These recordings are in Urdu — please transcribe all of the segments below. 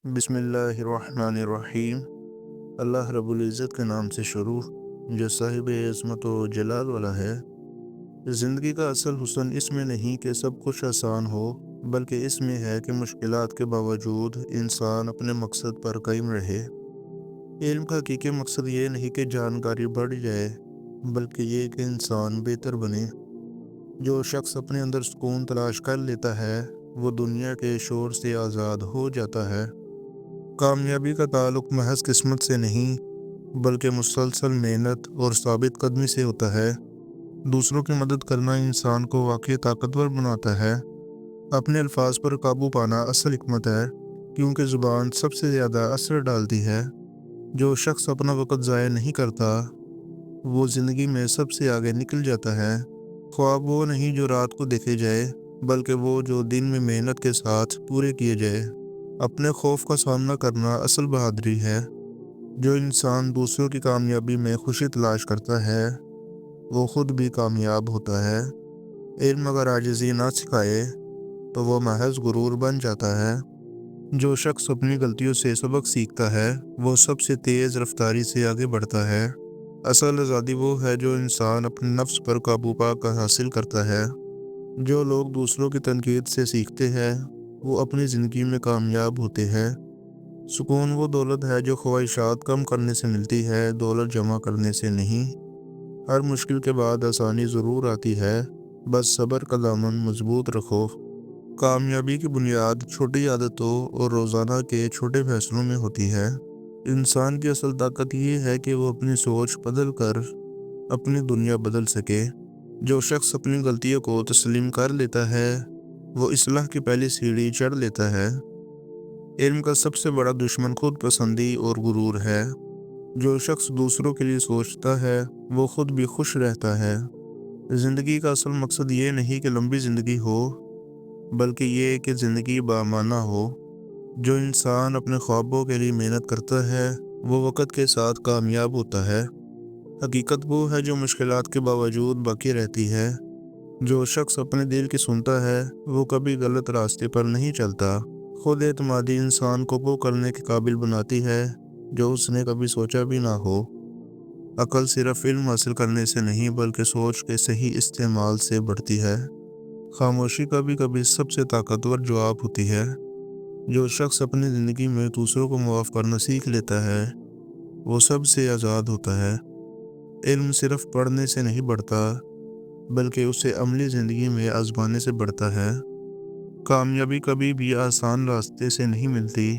بسم اللہ الرحمن الرحیم۔ اللہ رب العزت کے نام سے شروع جو صاحب عظمت و جلال والا ہے۔ زندگی کا اصل حسن اس میں نہیں کہ سب کچھ آسان ہو، بلکہ اس میں ہے کہ مشکلات کے باوجود انسان اپنے مقصد پر قائم رہے۔ علم کا حقیقی مقصد یہ نہیں کہ جانکاری بڑھ جائے، بلکہ یہ کہ انسان بہتر بنے۔ جو شخص اپنے اندر سکون تلاش کر لیتا ہے وہ دنیا کے شور سے آزاد ہو جاتا ہے۔ کامیابی کا تعلق محض قسمت سے نہیں، بلکہ مسلسل محنت اور ثابت قدمی سے ہوتا ہے۔ دوسروں کی مدد کرنا انسان کو واقعی طاقتور بناتا ہے۔ اپنے الفاظ پر قابو پانا اصل حکمت ہے، کیونکہ زبان سب سے زیادہ اثر ڈالتی ہے۔ جو شخص اپنا وقت ضائع نہیں کرتا وہ زندگی میں سب سے آگے نکل جاتا ہے۔ خواب وہ نہیں جو رات کو دیکھے جائے، بلکہ وہ جو دن میں محنت کے ساتھ پورے کیے جائے۔ اپنے خوف کا سامنا کرنا اصل بہادری ہے۔ جو انسان دوسروں کی کامیابی میں خوشی تلاش کرتا ہے وہ خود بھی کامیاب ہوتا ہے۔ علم اگر عاجزی نہ سکھائے تو وہ محض غرور بن جاتا ہے۔ جو شخص اپنی غلطیوں سے سبق سیکھتا ہے وہ سب سے تیز رفتاری سے آگے بڑھتا ہے۔ اصل آزادی وہ ہے جو انسان اپنے نفس پر قابو پا کر حاصل کرتا ہے۔ جو لوگ دوسروں کی تنقید سے سیکھتے ہیں وہ اپنی زندگی میں کامیاب ہوتے ہیں۔ سکون وہ دولت ہے جو خواہشات کم کرنے سے ملتی ہے، دولت جمع کرنے سے نہیں۔ ہر مشکل کے بعد آسانی ضرور آتی ہے، بس صبر کا دامن مضبوط رکھو۔ کامیابی کی بنیاد چھوٹی عادتوں اور روزانہ کے چھوٹے فیصلوں میں ہوتی ہے۔ انسان کی اصل طاقت یہ ہے کہ وہ اپنی سوچ بدل کر اپنی دنیا بدل سکے۔ جو شخص اپنی غلطیوں کو تسلیم کر لیتا ہے وہ اصلاح کی پہلی سیڑھی چڑھ لیتا ہے۔ علم کا سب سے بڑا دشمن خود پسندی اور غرور ہے۔ جو شخص دوسروں کے لیے سوچتا ہے وہ خود بھی خوش رہتا ہے۔ زندگی کا اصل مقصد یہ نہیں کہ لمبی زندگی ہو، بلکہ یہ کہ زندگی بامعنی ہو۔ جو انسان اپنے خوابوں کے لیے محنت کرتا ہے وہ وقت کے ساتھ کامیاب ہوتا ہے۔ حقیقت وہ ہے جو مشکلات کے باوجود باقی رہتی ہے۔ جو شخص اپنے دل کی سنتا ہے وہ کبھی غلط راستے پر نہیں چلتا۔ خود اعتمادی انسان کو وہ کرنے کے قابل بناتی ہے جو اس نے کبھی سوچا بھی نہ ہو۔ عقل صرف علم حاصل کرنے سے نہیں بلکہ سوچ کے صحیح استعمال سے بڑھتی ہے۔ خاموشی کبھی کبھی سب سے طاقتور جواب ہوتی ہے۔ جو شخص اپنی زندگی میں دوسروں کو معاف کرنا سیکھ لیتا ہے وہ سب سے آزاد ہوتا ہے۔ علم صرف پڑھنے سے نہیں بڑھتا، بلکہ اسے عملی زندگی میں آزمانے سے بڑھتا ہے۔ کامیابی کبھی بھی آسان راستے سے نہیں ملتی،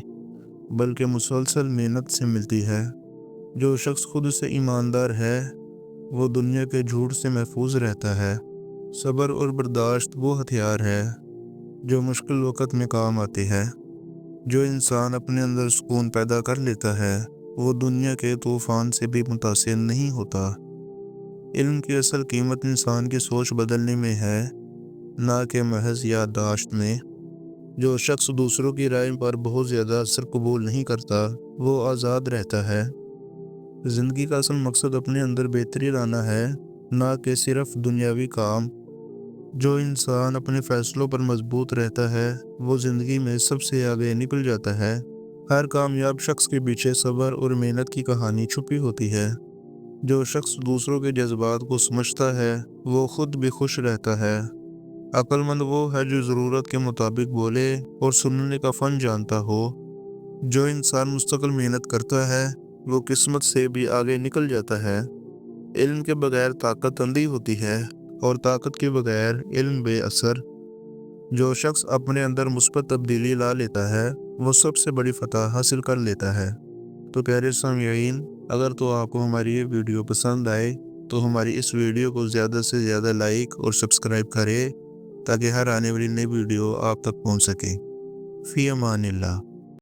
بلکہ مسلسل محنت سے ملتی ہے۔ جو شخص خود سے ایماندار ہے وہ دنیا کے جھوٹ سے محفوظ رہتا ہے۔ صبر اور برداشت وہ ہتھیار ہے جو مشکل وقت میں کام آتے ہیں۔ جو انسان اپنے اندر سکون پیدا کر لیتا ہے وہ دنیا کے طوفان سے بھی متاثر نہیں ہوتا۔ علم کی اصل قیمت انسان کی سوچ بدلنے میں ہے، نہ کہ محض یادداشت میں۔ جو شخص دوسروں کی رائے پر بہت زیادہ اثر قبول نہیں کرتا وہ آزاد رہتا ہے۔ زندگی کا اصل مقصد اپنے اندر بہتری لانا ہے، نہ کہ صرف دنیاوی کام۔ جو انسان اپنے فیصلوں پر مضبوط رہتا ہے وہ زندگی میں سب سے آگے نکل جاتا ہے۔ ہر کامیاب شخص کے پیچھے صبر اور محنت کی کہانی چھپی ہوتی ہے۔ جو شخص دوسروں کے جذبات کو سمجھتا ہے وہ خود بھی خوش رہتا ہے۔ عقل مند وہ ہے جو ضرورت کے مطابق بولے اور سننے کا فن جانتا ہو۔ جو انسان مستقل محنت کرتا ہے وہ قسمت سے بھی آگے نکل جاتا ہے۔ علم کے بغیر طاقت اندھی ہوتی ہے اور طاقت کے بغیر علم بے اثر۔ جو شخص اپنے اندر مثبت تبدیلی لا لیتا ہے وہ سب سے بڑی فتح حاصل کر لیتا ہے۔ تو پیارے سامعین، اگر تو آپ کو ہماری یہ ویڈیو پسند آئے تو ہماری اس ویڈیو کو زیادہ سے زیادہ لائک اور سبسکرائب کریں تاکہ ہر آنے والی نئی ویڈیو آپ تک پہنچ سکے۔ فی امان اللہ۔